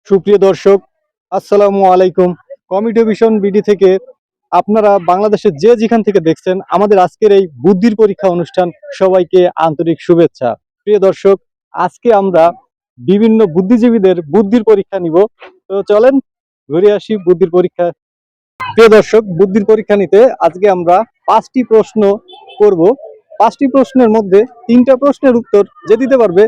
সুপ্রিয় দর্শক, আসসালামু আলাইকুম। কমিউনিকেশন বিডি থেকে আপনারা বাংলাদেশের যে যেখান থেকে দেখছেন আমাদের আজকের এই বুদ্ধির পরীক্ষা অনুষ্ঠান, সবাইকে আন্তরিক শুভেচ্ছা। প্রিয় দর্শক, আজকে আমরা বিভিন্ন বুদ্ধিজীবীদের বুদ্ধির পরীক্ষা নিব। তো চলেন ঘুরে আসি বুদ্ধির পরীক্ষা। প্রিয় দর্শক, বুদ্ধির পরীক্ষা নিতে আজকে আমরা 5টি প্রশ্ন করব। 5টি প্রশ্নের মধ্যে 3টা প্রশ্নের উত্তর যে দিতে পারবে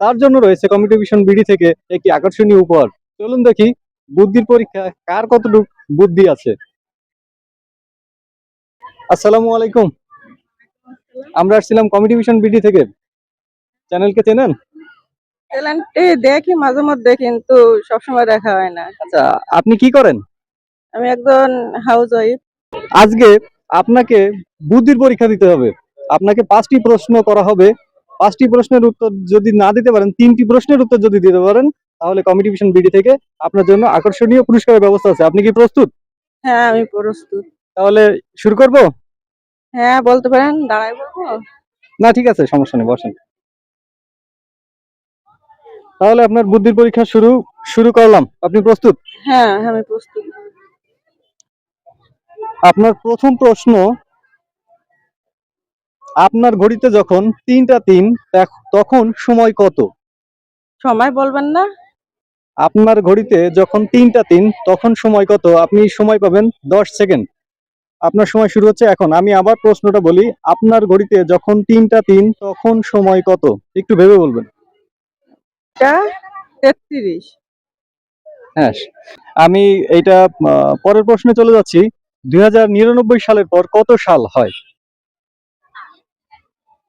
তার জন্য রয়েছে কমিউনিকেশন বিডি থেকে একটি আকর্ষণীয় উপহার। চলুন দেখি বুদ্ধির পরীক্ষা কার কতটুকু বুদ্ধি আছে। আসসালামু আলাইকুম। আমরা আসছিলাম কমিউনিকেশন বিডি থেকে। চ্যানেলকে চেনেন? চ্যানেলটি দেখি মাঝে মধ্যে, কিন্তু সবসময় দেখা হয় না। আচ্ছা, আপনি কি করেন? আমি একজন হাউস ওয়াইফ। আজকে আপনাকে বুদ্ধির পরীক্ষা দিতে হবে। আপনাকে 5টি প্রশ্ন করা হবে। 5টি প্রশ্নের উত্তর যদি না দিতে পারেন, 3টি প্রশ্নের উত্তর যদি দিতে পারেন, তাহলে কমিউনিকেশন বিডি থেকে আপনার জন্য আকর্ষণীয় পুরস্কারের ব্যবস্থা আছে। আপনি কি প্রস্তুত? হ্যাঁ, আমি প্রস্তুত। তাহলে শুরু করব? হ্যাঁ, বলতে পারেন। দাঁড়াই বলবো? না, ঠিক আছে, সমস্যা নেই, বসেন। তাহলে আপনার বুদ্ধির পরীক্ষা শুরু শুরু করলাম। আপনি প্রস্তুত? হ্যাঁ, আমি প্রস্তুত। আপনার প্রথম প্রশ্ন, আপনার ঘড়িতে যখন 3টা 3 তখন সময় কত? সময় বলবেন না? আপনার ঘড়িতে যখন 3টা 3 তখন সময় কত? আপনি সময় পাবেন 10 সেকেন্ড। আপনার সময় শুরু হচ্ছে এখন। আমি আবার প্রশ্নটা বলি, আপনার ঘড়িতে যখন 3টা 3 তখন সময় কত? একটু ভেবে বলবেন। এটা 33। হ্যাঁ, আমি এইটা পরের প্রশ্নে চলে যাচ্ছি। 2099 সালের পর কত সাল হয়?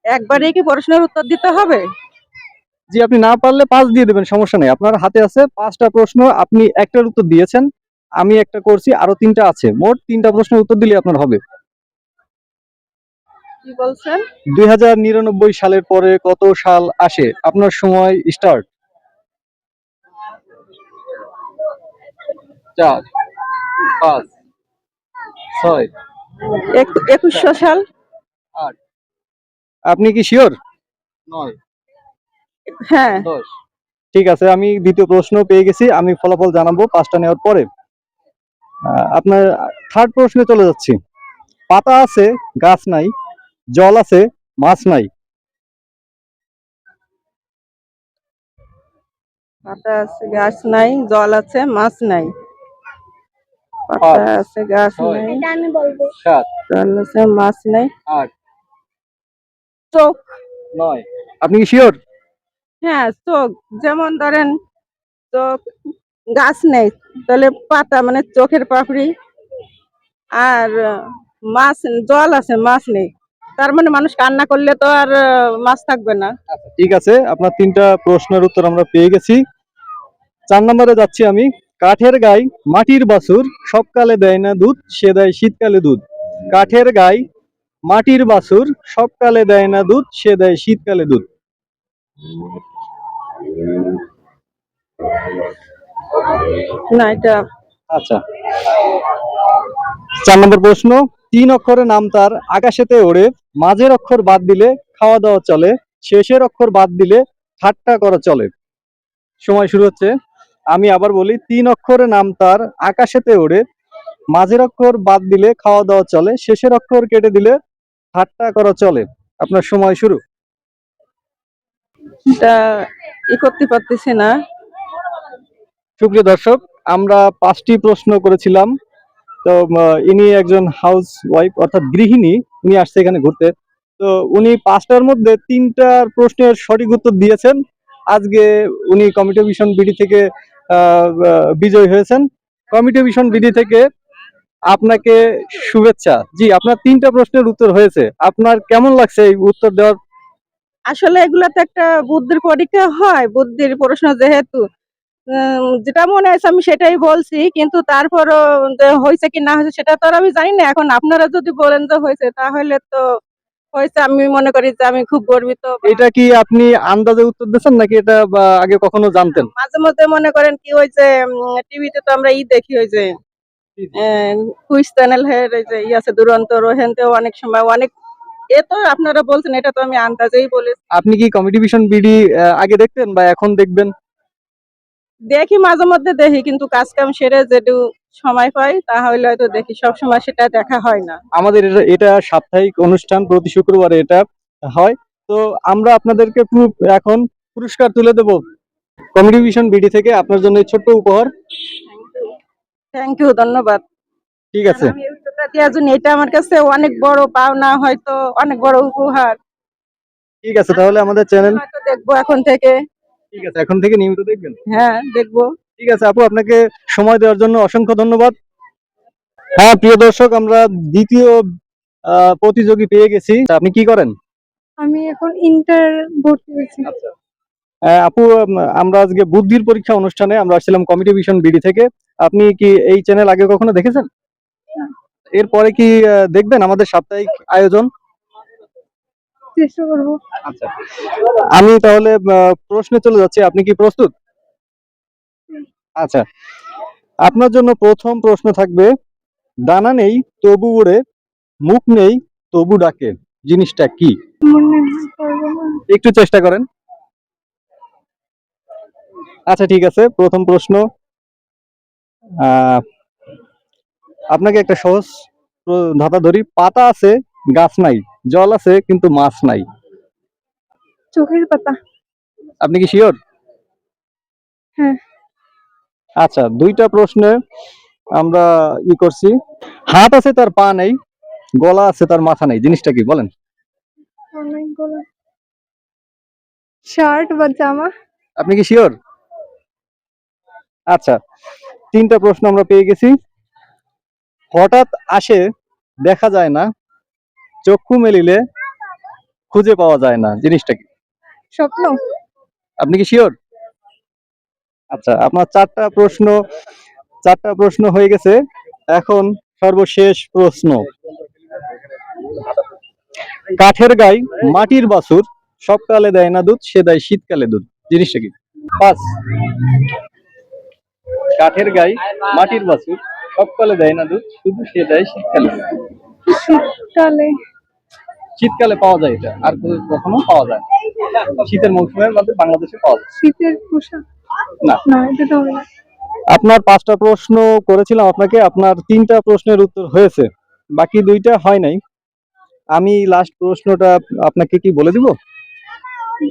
একবারে কি প্রশ্নের উত্তর দিতে হবে? জি, আপনি না পারলে 5 দিয়ে দেবেন, সমস্যা নেই। আপনার হাতে আছে 5টা প্রশ্ন, আপনি একটার উত্তর দিয়েছেন, আমি একটা করছি, আরো 3টা আছে। মোট 3টা প্রশ্নের উত্তর দিলে আপনার হবে। কি বলছেন? 2099 সালের পরে কত সাল আসে? আপনার সময় স্টার্ট। 4, 5, 6, 2100 সাল। 8। আপনি কি শিওর? 9, হ্যাঁ। 10। ঠিক আছে, আমি দ্বিতীয় প্রশ্ন পেয়ে গেছি। আমি ফলাফল জানাবো 5টা নেওয়ার পরে। আপনার থার্ড প্রশ্নে চলে যাচ্ছি। পাতা আছে, গাছ নাই, জল আছে, মাছ নাই। পাতা আছে, গাছ নাই, জল আছে, মাছ নাই। পাতা 5, আছে, গাছ 6, নাই, 7, জল আছে, মাছ নাই। 8, চোখ। 9। আপনি কি শিওর? হ্যাঁ, চোখ। যেমন ধরেন, চোখ, গাছ নেই, তাহলে পাতা মানে চোখের পাপড়ি। আর মাছ, জল আছে, মাছ নেই, তার মানে মানুষ কান্না করলে তো আর মাছ থাকবে না। ঠিক আছে, আপনার 3টা প্রশ্নের উত্তর আমরা পেয়ে গেছি। 4 নম্বরে যাচ্ছি আমি। কাঠের গাই মাটির বাছুর, সবকালে দেয় না দুধ, সে দেয় শীতকালে দুধ। কাঠের গাই মাটির বাছুর, সবকালে দেয় না দুধ, সে দেয় শীতকালে দুধ। না, এটা আচ্ছা, 4 নম্বর প্রশ্ন। 3 অক্ষরের নাম তার, আকাশেতে ওড়ে, মাঝের অক্ষর বাদ দিলে খাওয়া দাওয়া চলে, শেষের অক্ষর বাদ দিলে ঠাট্টা করা চলে। সময় শুরু হচ্ছে। আমি আবার বলি, 3 অক্ষরের নাম তার, আকাশেতে ওড়ে, মাঝের অক্ষর বাদ দিলে খাওয়া দাওয়া চলে, শেষের অক্ষর কেটে দিলে ঠাট্টা করা চলে। আপনার সময় শুরু। এটা করতে পারতেছি না। সুপ্রিয় দর্শক, আমরা 5টি প্রশ্ন করেছিলাম। তো ইনি একজন হাউস ওয়াইফ অর্থাৎ গৃহিণী। উনি আসছে এখানে ঘুরতে। তো উনি 5টার মধ্যে 3টার প্রশ্নের সঠিক উত্তর দিয়েছেন। আজকে উনি কমিউনিকেশন বিডি থেকে বিজয়ী হয়েছেন। কমিউনিকেশন বিডি থেকে আপনাকে শুভেচ্ছা। জি, আপনার 3টা প্রশ্নের উত্তর হয়েছে। আপনার কেমন লাগছে এই উত্তর দেওয়ার? আসলে এগুলাতে একটা বুদ্ধির পরীক্ষা হয়, বুদ্ধির প্রশ্ন যেহেতু, যেটা মনে আছে আমি সেটাই বলছি, কিন্তু তারপরও যে হয়েছে কি না হয়েছে সেটা তো আর আমি জানি না। এখন আপনারা যদি বলেন যে হয়েছে, তাহলে তো হয়েছে। আমি মনে করি যে আমি খুব গর্বিত। এটা কি আপনি আন্দাজে উত্তর দিয়েছেন নাকি এটা আগে কখনো জানতেন? মাঝে মধ্যে মনে করেন কি হয়েছে, টিভিতে তো আমরা দেখি, ওই যে কুইজ চ্যানেল আছে দুরন্ত রোহেনতেও অনেক সময় অনেক, এ তো আপনারা বলছেন, এটা তো আমি আন্দাজেই বলেছি। আপনি কি কমিউনিকেশন বিডি আগে দেখতেন বা এখন দেখবেন? দেখি মাঝে মধ্যে দেখি, কিন্তু কাজ কাম সেরে যেটু সময় পাই তাহলে হয়তো দেখি, সব সময় সেটা দেখা হয় না। আমাদের এটা সাপ্তাহিক অনুষ্ঠান, প্রতি শুক্রবারে এটা হয়। তো আমরা আপনাদেরকে এখন পুরস্কার তুলে দেব কমেডি ভিশন বিডি থেকে, আপনার জন্য এই ছোট্ট উপহার। থ্যাংক ইউ, ধন্যবাদ। ঠিক কারণ আছে, আমি এই উত্তরটা দেওয়ার জন্য, এটা আমার কাছে অনেক বড় পাওনা, হয়তো অনেক বড় উপহার। ঠিক আছে, তাহলে আমাদের চ্যানেল, হয়তো দেখবো এখন থেকে। ঠিক আছে, এখন থেকে নিয়মিত দেখবেন। হ্যাঁ, দেখবো। ঠিক আছে আপু, আপনাকে সময় দেওয়ার জন্য অসংখ্য ধন্যবাদ। হ্যাঁ প্রিয় দর্শক, আমরা দ্বিতীয় প্রতিযোগী পেয়ে গেছি। আপনি কি করেন? আমি এখন ইন্টার ভর্তি হয়েছি। আচ্ছা। আপু, আমরা আজকে বুদ্ধির পরীক্ষা অনুষ্ঠানে আমরা আসছিলাম কমেডি ভিশন বিডি থেকে। আপনি কি এই চ্যানেল আগে কখনো দেখেছেন? এরপরে কি দেখবেন আমাদের সাপ্তাহিক আয়োজন? চেষ্টা করবো। আচ্ছা, আমি তাহলে প্রশ্নে চলে যাচ্ছি, আপনি কি প্রস্তুত? আচ্ছা, আপনার জন্য প্রথম প্রশ্ন থাকবে, ডানা নেই তবু উড়ে, মুখ নেই তবু ডাকে, জিনিসটা কি? মনে পারবো না। একটু চেষ্টা করেন। আচ্ছা ঠিক আছে, প্রথম প্রশ্ন আহ আপনাকে একটা সহজ ধাঁধা ধরি। পাতা আছে, গাছ নাই, জল আছে কিন্তু মাছ নাই। চোখের পাতা। আপনি কি শিওর? হ্যাঁ। আচ্ছা, দুইটা প্রশ্নে আমরা করছি। হাত আছে তার পা নেই, গলা আছে তার মাথা নেই, জিনিসটা কি বলেন? অনেকগুলো। শার্ট বা জামা। আপনি কি শিওর? আচ্ছা, তিনটা প্রশ্ন আমরা পেয়ে গেছি। হঠাৎ আসে, দেখা যায় না, চক্ষু মেলিলে খুঁজে পাওয়া যায় না, জিনিসটা কি? স্বপ্ন। আপনি কি শিওর? আচ্ছা, আপনার চারটা প্রশ্ন হয়ে গেছে। এখন সর্বশেষ প্রশ্ন, কাঠের গায়ে মাটির বাছুর, সবকালে দেয় না দুধ, সে দেয় শীতকালে দুধ, জিনিসটা কি? পাঁচ, কাঠের গায়ে মাটির বাছুর, সবকালে দেয় না দুধ, শুধু সে দেয় শীতকালে দুধ। শীতকালে। শীতকালে পাওয়া যায়, এটা আর কখনো পাওয়া যায় না। শীতের মৌসুমের মধ্যে বাংলাদেশে পাওয়া যায়। শীতের পোশাক। না। না, এটা তো হবে না। আপনার পাঁচটা প্রশ্ন করেছিলাম আপনাকে, আপনার তিনটা প্রশ্নের উত্তর হয়েছে, বাকি দুইটা হয় নাই। আমি লাস্ট প্রশ্নটা আপনাকে কি বলে দিব?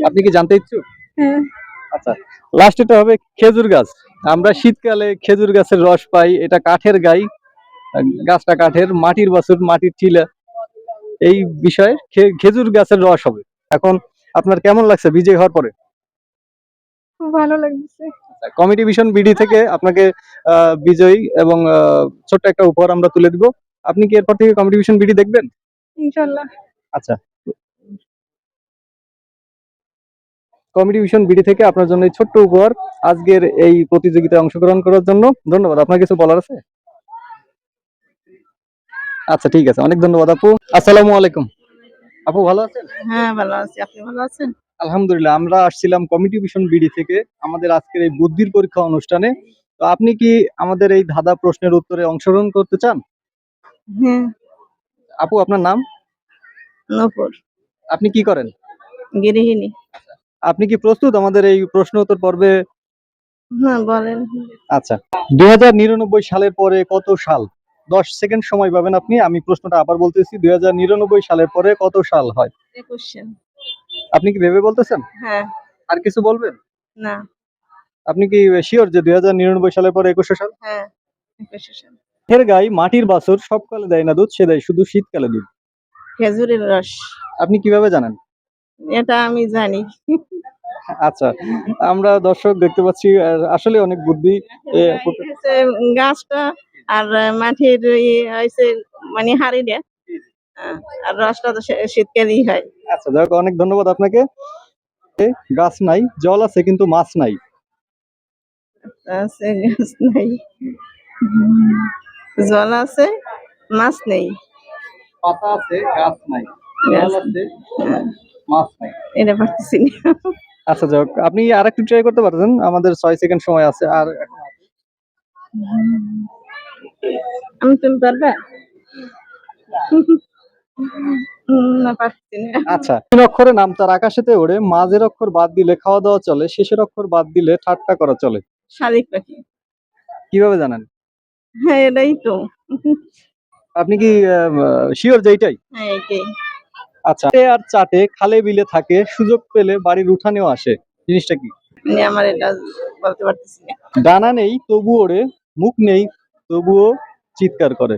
আপনি কি জানতে ইচ্ছুক? হ্যাঁ। আচ্ছা, লাস্ট এটা হবে খেজুর গাছ। আমরা শীতকালে খেজুর গাছের রস পাই, এটা কাঠের গাই, গাছটা কাঠের, মাটির বাছুর মাটির টিলা, এই বিষয়ে খেজুর গাছের রস হবে। এখন আপনার কেমন লাগছে বিজয় হওয়ার পরে? খুব ভালো লাগছে। কমেডি ভিশন বিডি থেকে আপনাকে বিজয়ী এবং ছোট্ট একটা উপহার আমরা তুলে দিব। আপনি কি এরপর থেকে কমেডি ভিশন বিডি দেখবেন? ইনশাল্লাহ। আচ্ছা, কমেডি ভিশন বিডি থেকে আপনার জন্য এই ছোট্ট উপহার, আজকের এই প্রতিযোগিতায় অংশগ্রহণ করার জন্য ধন্যবাদ। আপনার কিছু বলার আছে? আচ্ছা ঠিক আছে, অনেক ধন্যবাদ আপু। আসসালামু আলাইকুম। আপু ভালো আছেন? হ্যাঁ, ভালো আছি। আপনি ভালো আছেন? আলহামদুলিল্লাহ, আমরা আসছিলাম কমেডি ভিশন বিডি থেকে আমাদের আজকের এই বুদ্ধির পরীক্ষা অনুষ্ঠানে। তো আপনি কি আমাদের এই ধাঁধা প্রশ্নের উত্তরে অংশগ্রহণ করতে চান? হ্যাঁ। আপু আপনার নাম? নূপুর। আপনি কি করেন? গৃহিণী। আপনি কি প্রস্তুত আমাদের এই প্রশ্ন উত্তর পর্বে? হ্যাঁ, বলেন। আচ্ছা, 2099 সালের পরে কত সাল? 10 সেকেন্ড সময় পাবেন আপনি। আমি প্রশ্নটা আবার বলতেছি, 2099 সালের পরে কত সাল হয়? 21 সাল। আপনি কি ভেবে বলতেছেন? হ্যাঁ। আর কিছু বলবেন? না। আপনি কি শিওর যে 2099 সালের পরে 21 সাল? হ্যাঁ, 21 সাল। কাঠের গায়ে মাটির বাছুর, সবকালে দেয় না দুধ, সে দেয় শুধু শীতকালে দুধ। খেজুরের রস। আপনি কিভাবে জানেন? এটা আমি জানি। আচ্ছা, আমরা দর্শক দেখতে পাচ্ছি আসলে অনেক বুদ্ধি। এ, হচ্ছে গাছটা, আর মাটির হয়েছে মানে হাড়িটা, আহ, আর রসটা তো শীতকালেই হয়। আচ্ছা যাই হোক, অনেক ধন্যবাদ আপনাকে। গাছ নাই, জল আছে কিন্তু মাছ নাই। আছে, গাছ নাই, জল আছে, মাছ নেই। পাতা আছে, গাছ নাই, জল গাছ আছে, হ্যাঁ, মাছ নাই। এটা পারতেছি না। আচ্ছা যাই হোক, আপনি আর একটু ট্রাই করতে পারতেন, আমাদের 6 সেকেন্ড সময় আছে আর। আমি, তুমি পারবে? না, পারছি না। আচ্ছা, 3 অক্ষরে নাম তার, আকাশেতে ওড়ে, মাঝের অক্ষর বাদ দিলে খাওয়া দাওয়া চলে, শেষের অক্ষর বাদ দিলে ঠাট্টা করা চলে। শালিক পাখি। কিভাবে জানেন? হ্যাঁ, এটাই তো। আপনি কি শিওর যে এইটাই? হ্যাঁ, এটাই। আচ্ছা, আর চাটে খালে বিলে থাকে, সুযোগ পেলে বাড়ির উঠানেও আসে, জিনিসটা কি? আমার এটা বলতে পারতেছি না। ডানা নেই তবু ওড়ে, মুখ নেই তবুও চিৎকার করে।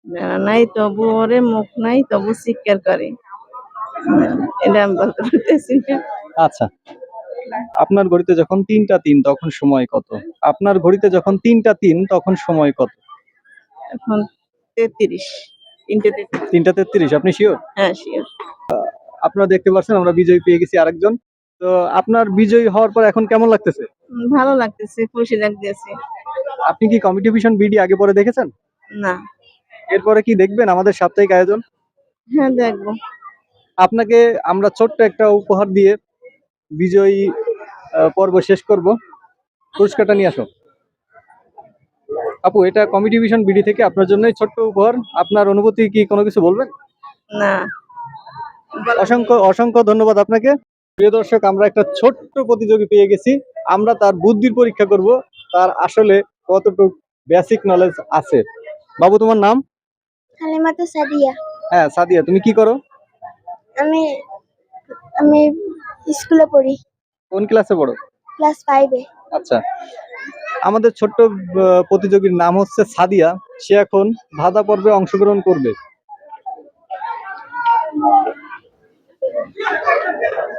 জানা নাই তবু ওরে, মুখ নাই তবু চিৎকার করে। এটা আমি বলতে পারতেছি না। আচ্ছা, আপনার ঘড়িতে যখন 3টা 3 তখন সময় কত? আপনার ঘড়িতে যখন 3টা 3 তখন সময় কত? এখন 33, 3:33। 3টা 33, আপনি শিওর? হ্যাঁ, শিওর। আপনারা দেখতে পাচ্ছেন আমরা বিজয়ী পেয়ে গেছি আরেকজন। তো আপনার বিজয়ী হওয়ার পর এখন কেমন লাগতেছে? ভালো লাগতেছে, খুশি লাগতেছে। আপনি কি কমিটি ভিশন বিডি আগে পরে দেখেছেন? না। এরপরে কি দেখবেন আমাদের সাপ্তাহিক আয়োজন? হ্যাঁ, দেখবো। আপনাকে আমরা ছোট্ট একটা উপহার দিয়ে বিজয়ী পর্ব শেষ করব। পুরস্কারটা নিয়ে আসো। আপু, এটা কমিটি ভিশন বিডি থেকে আপনার জন্যই ছোট্ট উপহার। আপনার অনুভূতি কি কোনো কিছু বলবেন? না। অসংখ্য অসংখ্য ধন্যবাদ আপনাকে। প্রিয় দর্শক, আমরা একটা ছোট্ট প্রতিযোগী পেয়ে গেছি। আমরা তার বুদ্ধির পরীক্ষা করব, তার আসলে কতটুকু বেসিক নলেজ আছে। বাবু, তোমার নাম? হালিমাতু সাদিয়া। হ্যাঁ, সাদিয়া, তুমি কি করো? আমি আমি স্কুলে পড়ি, কোন ক্লাসে পড়ো? ক্লাস 5-এ। আচ্ছা, আমাদের ছোট্ট প্রতিযোগীর নাম হচ্ছে সাদিয়া। সে এখন ধাঁধা পর্বে অংশগ্রহণ করবে।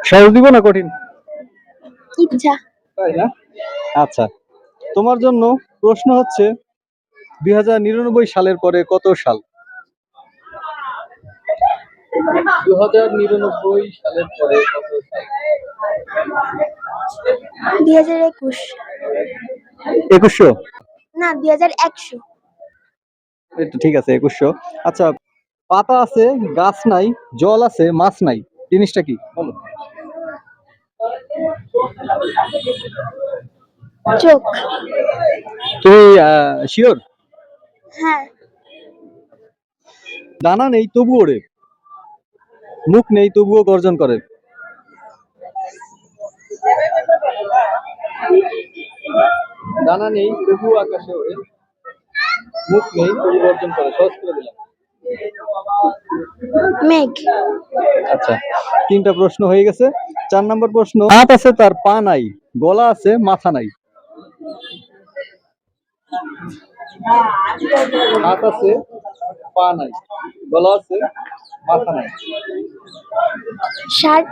সহজ দিব না কঠিন? ইচ্ছা। তাই না? আচ্ছা, তোমার জন্য প্রশ্ন হচ্ছে 2099 সালের পরে কত সাল? 2099 সালের পরে কত সাল? 2021। 2100? না, 2100। এটা ঠিক আছে, 2100। আচ্ছা, পাতা আছে গাছ নাই, জল আছে মাছ নাই, জিনিসটা কি বলো? চোখ। তুমি শিওর? হ্যাঁ। ডানা নেই তবু ওড়ে, মুখ নেই তবুও গর্জন করে। ডানা নেই তবুও আকাশে ওড়ে, মুখ নেই তবু গর্জন করে। সহজ করে দিলাম। মেঘ। আচ্ছা, 3টা প্রশ্ন হয়ে গেছে। 4 নম্বর প্রশ্ন, হাত আছে তার পা নাই, গলা আছে মাথা নাই। হাত আছে পা নাই, গলা আছে মাথা নাই। শার্ট।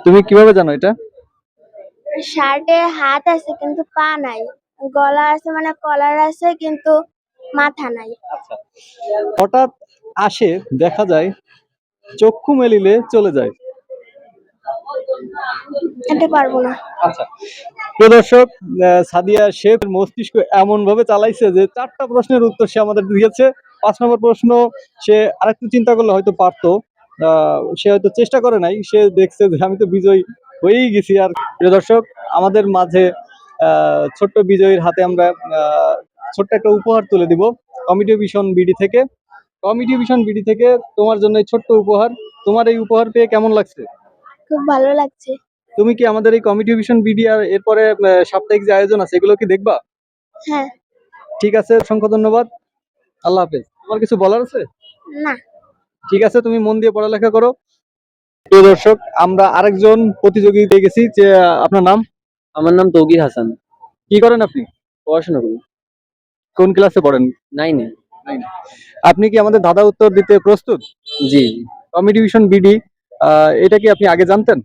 তুমি কিভাবে জানো এটা? শার্টে হাত আছে কিন্তু পা নাই, গলা আছে মানে কলার আছে কিন্তু মাথা নাই। আচ্ছা, হঠাৎ আসে দেখা যায়, চক্ষু মেলিলে চলে যায়। এটা পারবো না। আচ্ছা, প্রিয় দর্শক, সাদিয়া শেফ মস্তিষ্ক এমন ভাবে চালাইছে যে 4টা প্রশ্নের উত্তর সে আমাদের দিয়েছে। 5 নম্বর প্রশ্ন সে আরেকটু চিন্তা করলে হয়তো পারতো। সে হয়তো চেষ্টা করে নাই, সে দেখছে যে আমি তো বিজয়ী হয়েই গেছি। আর প্রিয় দর্শক, আমাদের মাঝে ছোট্ট বিজয়ীর হাতে আমরা ছোট্ট একটা উপহার তুলে দিব কমিটি ভিশন বিডি থেকে। কমিটি ভিশন বিডি থেকে তোমার জন্য এই ছোট্ট উপহার। তোমার এই উপহার পেয়ে কেমন লাগছে? খুব ভালো লাগছে। তুমি কি আমাদের এই কমিটি ভিশন বিডি আর এরপরে সাপ্তাহিক যে আয়োজন আছে এগুলো কি দেখবা? হ্যাঁ। ঠিক আছে, অসংখ্য ধন্যবাদ। আল্লাহ হাফেজ। তোমার কিছু বলার আছে? না। ঠিক আছে, তুমি মন দিয়ে পড়ালেখা করো। প্রিয় দর্শক, আমরা আরেকজন প্রতিযোগী পেয়ে গেছি। যে আপনার নাম? আমার নাম তৌকির হাসান। কি করেন আপনি? পড়াশোনা করি। কোন ক্লাসে পড়েন? 9-এ। আপনি কি আমাদের ধাঁধা উত্তর দিতে প্রস্তুত? জি। কমিটি ভিশন বিডি এটা কি আপনি আগে জানতেন?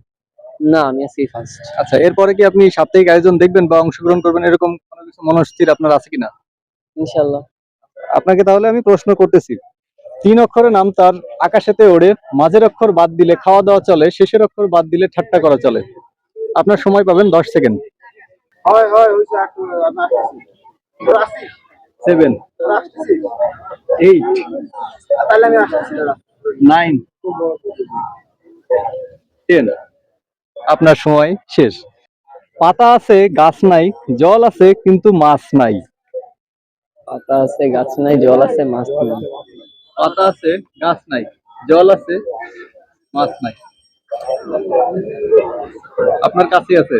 না, আমি আজকে ফার্স্ট। আচ্ছা, এরপরে কি আপনি সাপ্তাহিক আয়োজন দেখবেন বা অংশগ্রহণ করবেন, এরকম কোনো কিছু মনস্থির আপনার আছে কিনা? ইনশাল্লাহ। আপনাকে তাহলে আমি প্রশ্ন করতেছি। 3 অক্ষরের নাম তার, আকাশেতে ওড়ে, মাঝের অক্ষর বাদ দিলে খাওয়া দাওয়া চলে, শেষের অক্ষর বাদ দিলে ঠাট্টা করা চলে। আপনার সময় পাবেন 10 সেকেন্ড। 7, 8, 9, 10। আপনার সময় শেষ। পাতা আছে গাছ নাই, জল আছে কিন্তু মাছ নাই। পাতা আছে গাছ নাই, জল আছে মাছ নাই। পাতা আছে গাছ নাই, জল আছে মাছ নাই। আপনার কাছে আছে।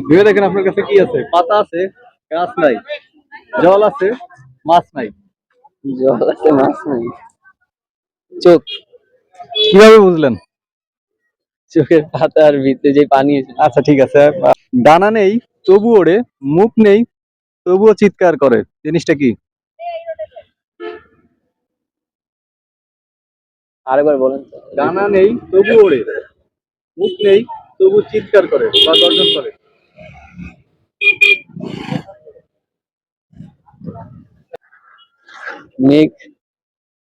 ভেবে দেখেন আপনার কাছে কি আছে? পাতা আছে, গাছ নাই, জল আছে, মাছ নাই। জল আছে মাছ নাই, চোখ। কিভাবে বুঝলেন? চোখের পাতার ভিতরে যে পানি আছে। আচ্ছা ঠিক আছে। ডানা নেই তবু ওড়ে, মুখ নেই তবুও চিৎকার করে, জিনিসটা কি? আরেকবার বলেন তো। ডানা নেই তবু ওড়ে, মুখ নেই তবু চিৎকার করে বা গর্জন করে। মেঘ।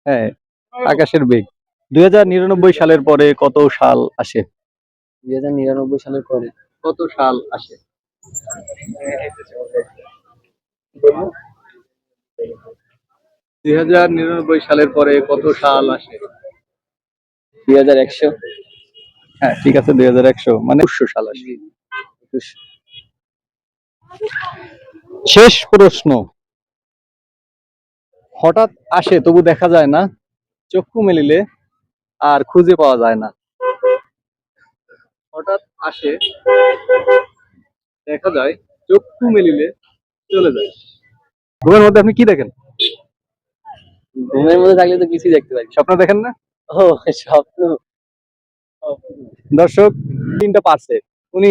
হ্যাঁ, আকাশের বেগ। 2099 সালের পরে কত সাল আসে? 2099 সালের পরে কত সাল আসে? 2099 সালের পরে কত সাল আসে? 2100। হ্যাঁ ঠিক আছে, 2100 মানে 200 সাল আসে। শেষ প্রশ্ন। হঠাৎ আসে তবু দেখা যায় না, চক্ষু মেলিলে আর খুঁজে পাওয়া যায় না। হঠাৎ আসে, দেখা যায়, চক্ষু মেলিলে চলে যায়। ঘুমের মধ্যে আপনি কি দেখেন? ঘুমের মধ্যে থাকলে তো কিছুই দেখতে পাই না। স্বপ্ন দেখেন না? ও, স্বপ্ন। দর্শক, তিনটা পারছে। উনি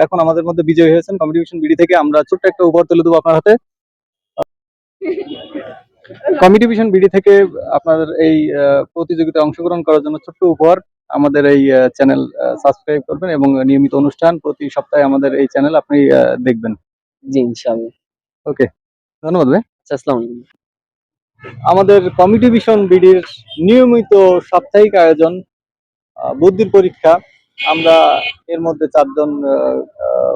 এখন আমাদের মধ্যে বিজয়ী হয়েছেন। কমিউনিকেশন বিডি থেকে আমরা ছোট্ট একটা উপহার তুলে দেবো আপনার হাতে। কমিউনিকেশন বিডি থেকে আপনাদের এই প্রতিযোগিতায় অংশগ্রহণ করার জন্য ছোট্ট উপহার। আমাদের এই চ্যানেল সাবস্ক্রাইব করবেন এবং নিয়মিত অনুষ্ঠান প্রতি সপ্তাহে আমাদের এই চ্যানেল আপনি দেখবেন। জি, ইনশাআল্লাহ। ওকে, ধন্যবাদ ভাই। আচ্ছা, আসসালামু আলাইকুম। আমাদের কমিউনিকেশন বিডির নিয়মিত সাপ্তাহিক আয়োজন বুদ্ধির পরীক্ষা। আমরা এর মধ্যে 4 জন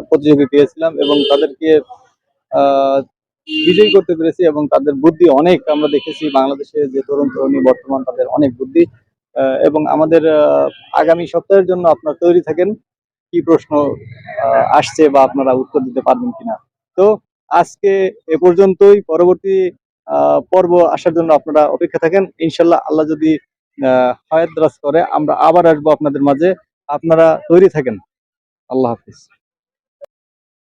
প্রতিযোগী পেয়েছিলাম এবং তাদেরকে আহ, বিজয়ী করতে পেরেছি এবং তাদের বুদ্ধি অনেক আমরা দেখেছি। বাংলাদেশে যে তরুণ তরুণী বর্তমান তাদের অনেক বুদ্ধি এবং আমাদের আগামী সপ্তাহের জন্য আপনারা তৈরি থাকেন কি প্রশ্ন আসছে বা আপনারা উত্তর দিতে পারবেন কিনা। তো আজকে এ পর্যন্তই। পরবর্তী পর্ব আসার জন্য আপনারা অপেক্ষা থাকেন। ইনশাল্লাহ আল্লাহ যদি হায়াত দারাজ করে আমরা আবার আসবো আপনাদের মাঝে। আপনারা তৈরি থাকেন। আল্লাহ হাফিজ।